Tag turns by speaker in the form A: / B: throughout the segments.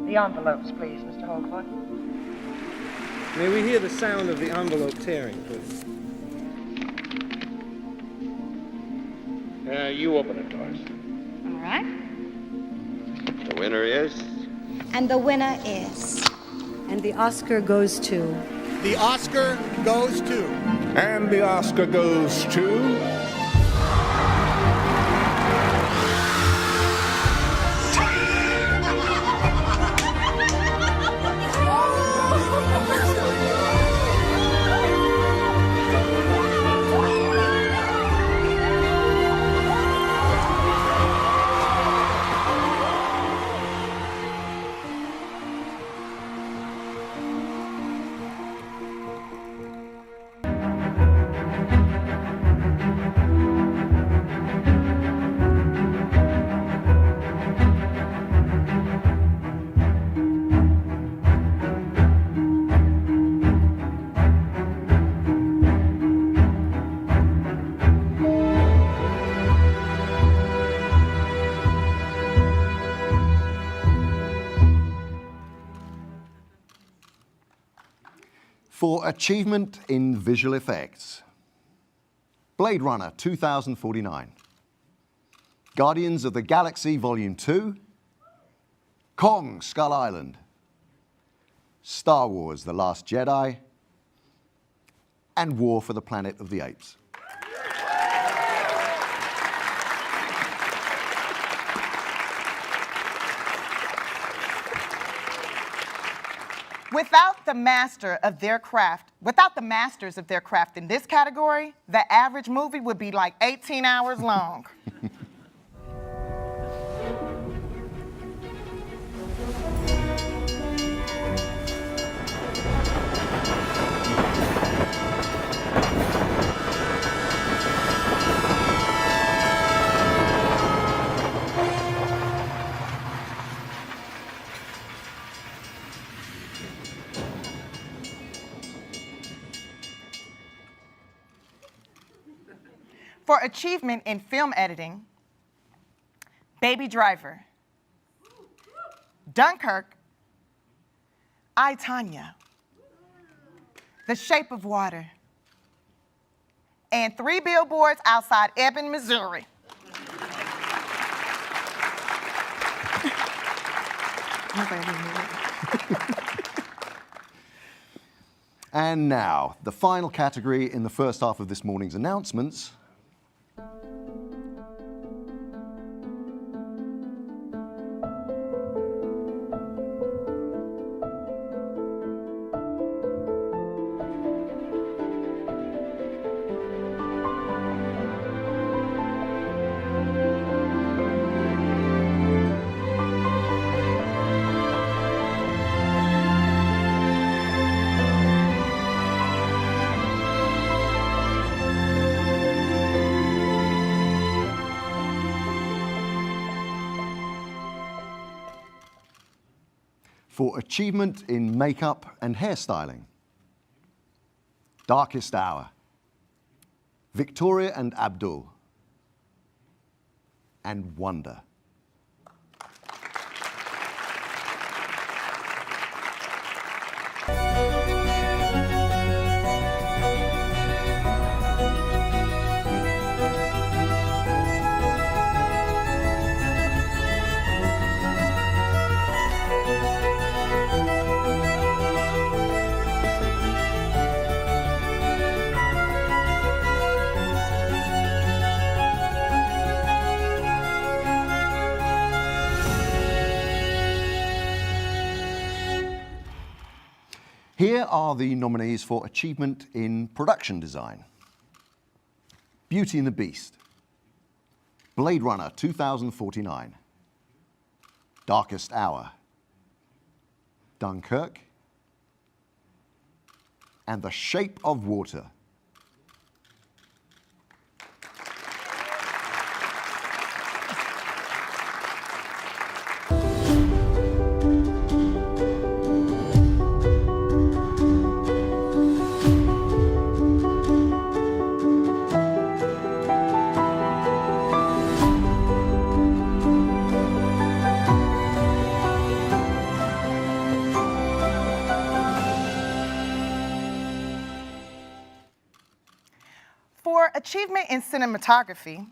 A: The envelopes, please, Mr. Holcroft.
B: May we hear the sound of the envelope tearing, please?
C: You open it, Doris.
D: All right.
C: The winner is...
D: And the winner is...
E: And the Oscar goes to...
F: The Oscar goes to...
G: And the Oscar goes to...
H: For achievement in visual effects, Blade Runner 2049, Guardians of the Galaxy Volume 2, Kong Skull Island, Star Wars The Last Jedi, and War for the Planet of the Apes.
A: Without the masters of their craft in this category, the average movie would be like 18 hours long. For achievement in film editing, Baby Driver, Dunkirk, I, Tonya, The Shape of Water, and 3 billboards outside Ebbing, Missouri.
H: And now, the final category in the first half of this morning's announcements. For achievement in makeup and hairstyling, Darkest Hour, Victoria and Abdul, and Wonder. Here are the nominees for achievement in production design. Beauty and the Beast, Blade Runner 2049, Darkest Hour, Dunkirk, and The Shape of Water.
A: achievement in cinematography,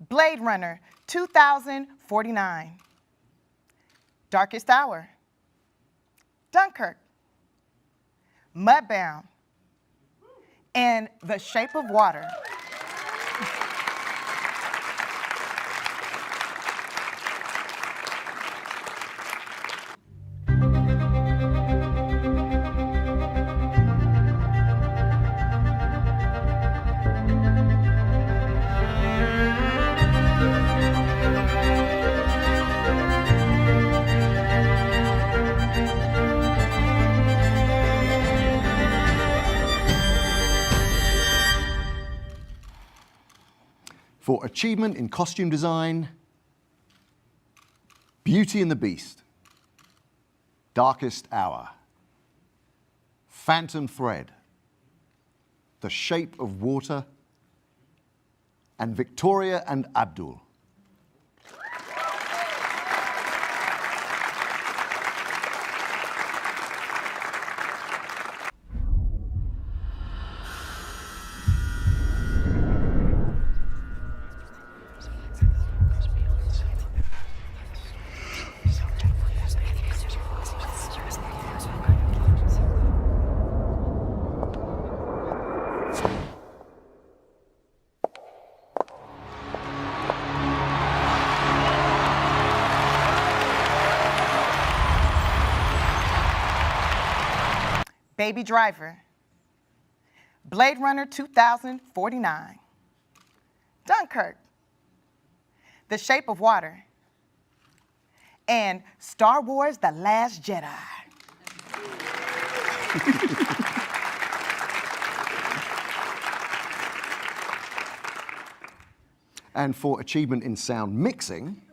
A: Blade Runner 2049, Darkest Hour, Dunkirk, Mudbound, and The Shape of Water.
H: For achievement in costume design, Beauty and the Beast, Darkest Hour, Phantom Thread, The Shape of Water, and Victoria and Abdul.
A: Baby Driver, Blade Runner 2049, Dunkirk, The Shape of Water, and Star Wars: The Last Jedi.
H: And for achievement in sound mixing,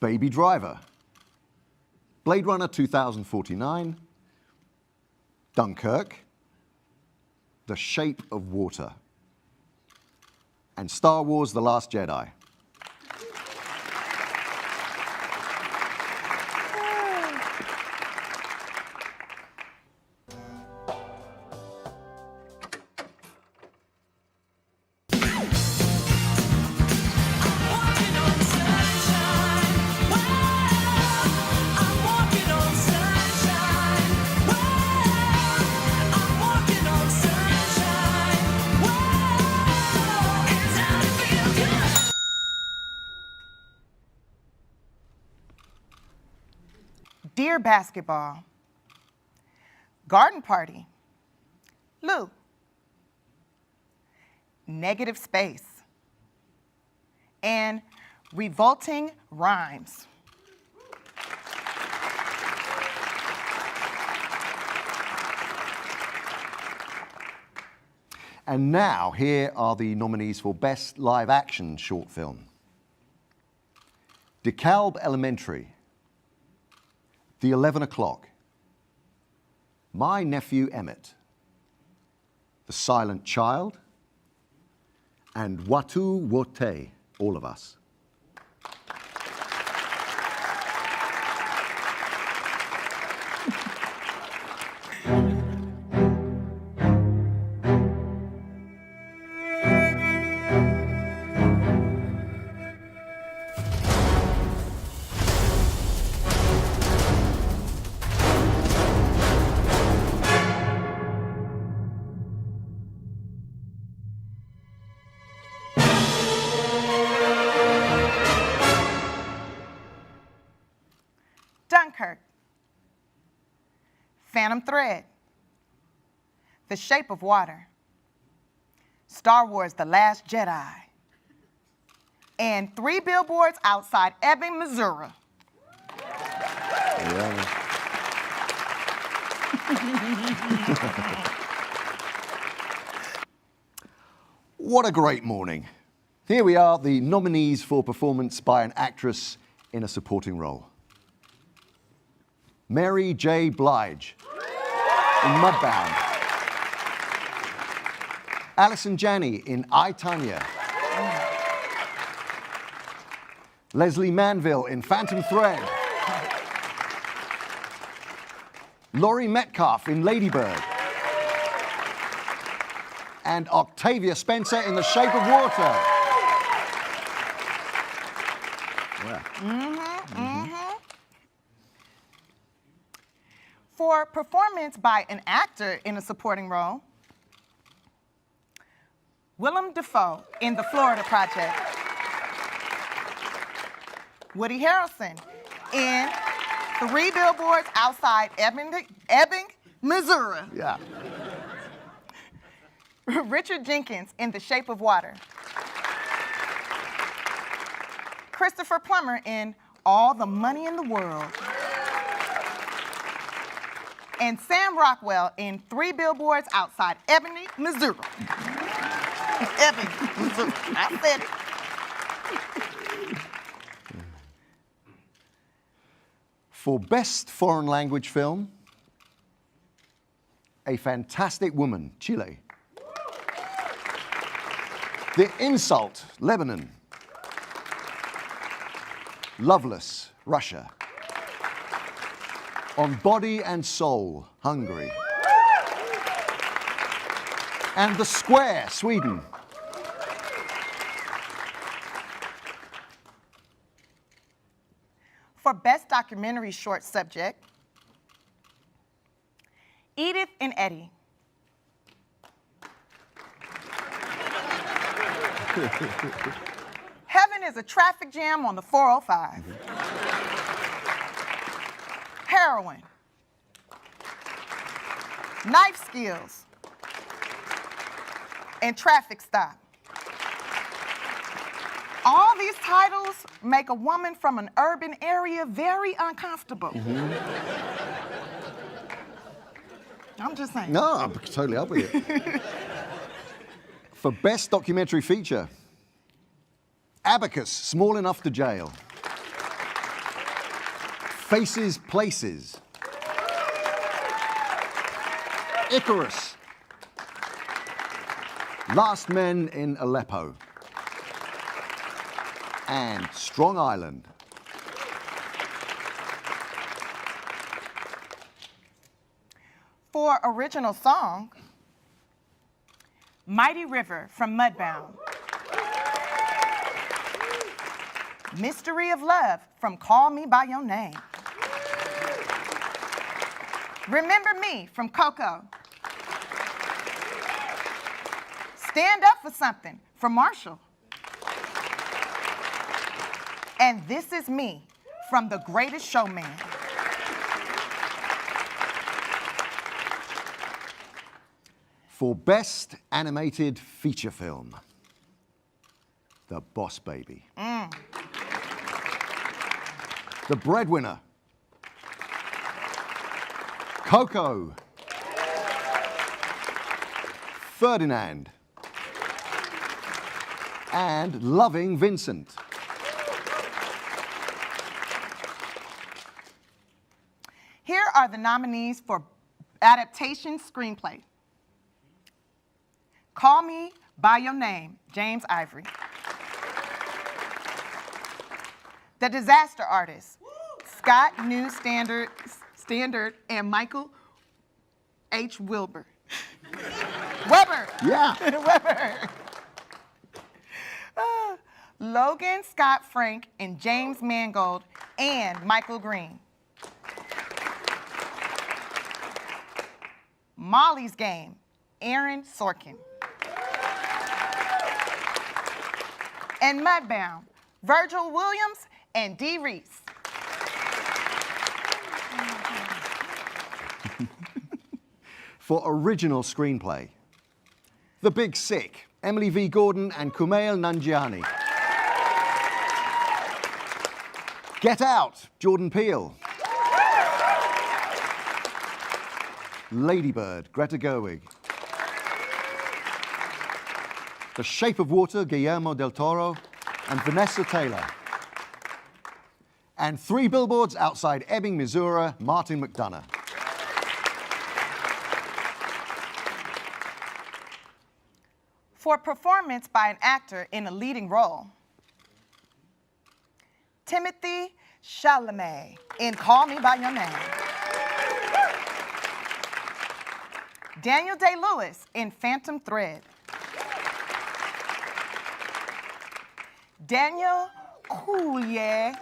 H: Baby Driver, Blade Runner 2049, Dunkirk, The Shape of Water, and Star Wars: The Last Jedi.
A: Dear Basketball, Garden Party, Lou, Negative Space, and Revolting Rhymes.
H: And now, here are the nominees for Best Live Action Short Film. DeKalb Elementary, The 11 O'Clock, My Nephew Emmett, The Silent Child, and Watu Wote, All of Us.
A: Dunkirk, Phantom Thread, The Shape of Water, Star Wars: The Last Jedi, and 3 Billboards Outside Ebbing, Missouri.
H: What a great morning. Here we are, the nominees for performance by an actress in a supporting role. Mary J. Blige in Mudbound. Alison Janney in I, Tonya. Leslie Manville in Phantom Thread. Laurie Metcalf in Lady Bird. and Octavia Spencer in The Shape of Water.
A: For performance by an actor in a supporting role, Willem Dafoe in The Florida Project. Woody Harrelson in 3 Billboards Outside Ebbing, Missouri.
H: Yeah.
A: Richard Jenkins in The Shape of Water. Christopher Plummer in All the Money in the World. And Sam Rockwell in 3 Billboards Outside Ebbing, Missouri. Ebbing, Missouri. I said it.
H: For Best Foreign Language Film, A Fantastic Woman, Chile. The Insult, Lebanon. Loveless, Russia. On Body and Soul, Hungary. And The Square, Sweden.
A: For Best Documentary Short Subject, Edith and Eddie. Heaven is a traffic jam on the 405. Heroin. Knife skills. And traffic stop. All these titles make a woman from an urban area very uncomfortable. I'm just saying.
H: No, I'm totally up with you. For Best Documentary Feature, Abacus, Small Enough to Jail. Faces, Places. Icarus. Last Men in Aleppo. And Strong Island.
A: For Original Song, Mighty River from Mudbound. Mystery of Love from Call Me By Your Name. Remember Me from Coco. Stand Up for Something from Marshall. And This Is Me from The Greatest Showman.
H: For Best Animated Feature Film, The Boss Baby. The Breadwinner. Coco. Ferdinand. And Loving Vincent.
A: Here are the nominees for Adaptation Screenplay. Call Me By Your Name, James Ivory. The Disaster Artist, Scott New Standard and Michael H. Wilbur. Weber.
H: Yeah.
A: Weber. Logan Scott Frank and James Mangold and Michael Green. Molly's Game, Aaron Sorkin. And Mudbound, Virgil Williams and Dee Reese.
H: For Original Screenplay, The Big Sick, Emily V. Gordon and Kumail Nanjiani. Get Out, Jordan Peele. Lady Bird, Greta Gerwig. The Shape of Water, Guillermo del Toro and Vanessa Taylor. And 3 Billboards Outside Ebbing, Missouri, Martin McDonough.
A: For performance by an actor in a leading role, Timothy Chalamet in Call Me By Your Name. Daniel Day-Lewis in Phantom Thread. Daniel Kaluuya.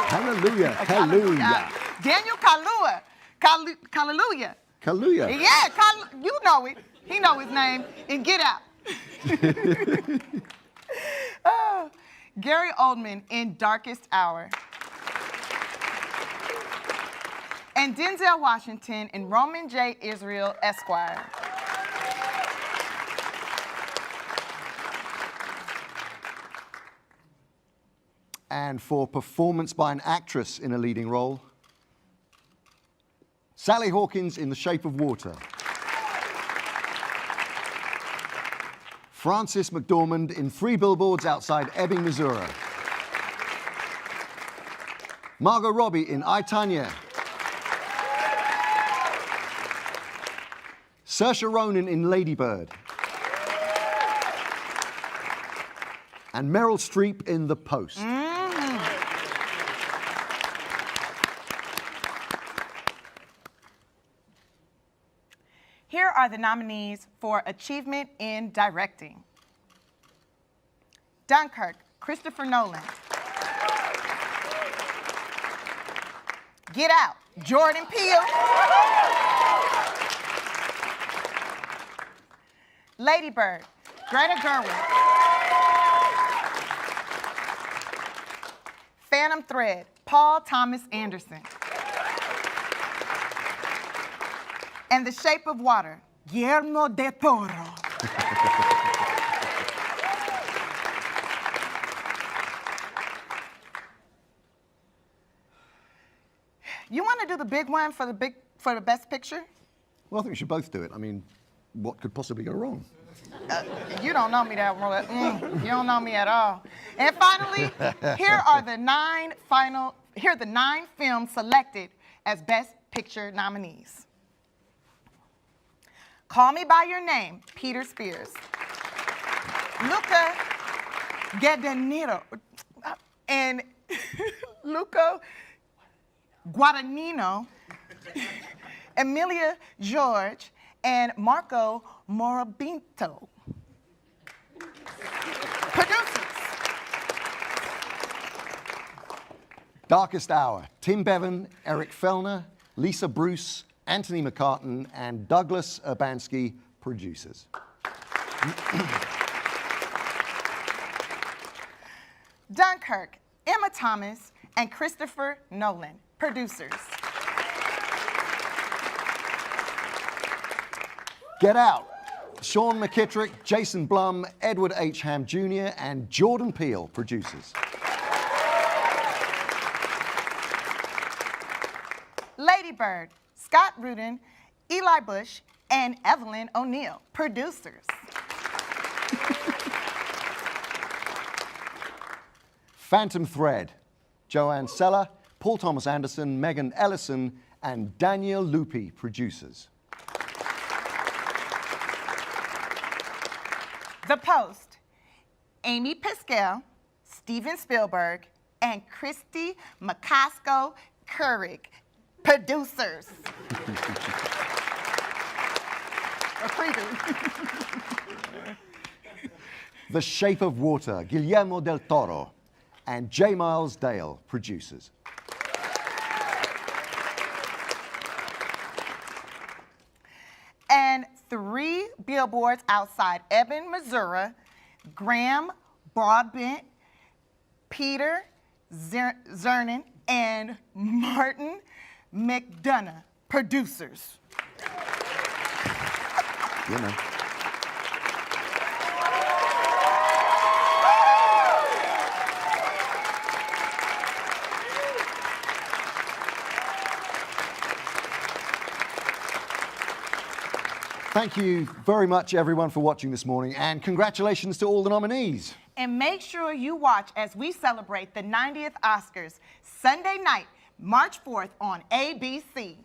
H: Hallelujah. Hallelujah.
A: Daniel Kaluuya. Kaluuya.
H: Kaluuya.
A: Yeah, you know it. He know his name. And Get Out. Oh, Gary Oldman in Darkest Hour. And Denzel Washington in Roman J. Israel, Esquire.
H: And for performance by an actress in a leading role, Sally Hawkins in The Shape of Water. Frances McDormand in 3 Billboards Outside Ebbing, Missouri. Margot Robbie in I, Tonya. Saoirse Ronan in Lady Bird. And Meryl Streep in The Post.
A: Here are the nominees for Achievement in Directing. Dunkirk, Christopher Nolan. Get Out, Jordan Peele. Lady Bird, Greta Gerwig. Phantom Thread, Paul Thomas Anderson. And The Shape of Water, Guillermo del Toro. You want to do the big one for the best picture?
H: Well, I think we should both do it. I mean, what could possibly go wrong?
A: You don't know me that well. You don't know me at all. And finally, here are the 9 films selected as Best Picture nominees. Call Me By Your Name, Peter Spears. Luca Guadagnino and Luca Guadagnino, Emilia George, and Marco Morabito. Producers.
H: Darkest Hour, Tim Bevan, Eric Fellner, Lisa Bruce, Anthony McCartan, and Douglas Urbanski, producers.
A: Dunkirk, Emma Thomas, and Christopher Nolan, producers.
H: Get Out, Sean McKittrick, Jason Blum, Edward H. Ham Jr., and Jordan Peele, producers.
A: Lady Bird, Scott Rudin, Eli Bush, and Evelyn O'Neill, producers.
H: Phantom Thread, Joanne Seller, Paul Thomas Anderson, Megan Ellison, and Daniel Lupi, producers.
A: The Post, Amy Pascal, Steven Spielberg, and Christy McCaskill-Currig, producers. Or preview.
H: The Shape of Water, Guillermo del Toro, and J. Miles Dale, producers.
A: And 3 Billboards Outside Ebbing, Missouri, Graham Broadbent, Peter Zernin, and Martin McDonough, producers.
H: You know. Thank you very much, everyone, for watching this morning, and congratulations to all the nominees.
A: And make sure you watch as we celebrate the 90th Oscars Sunday night, March 4th on ABC.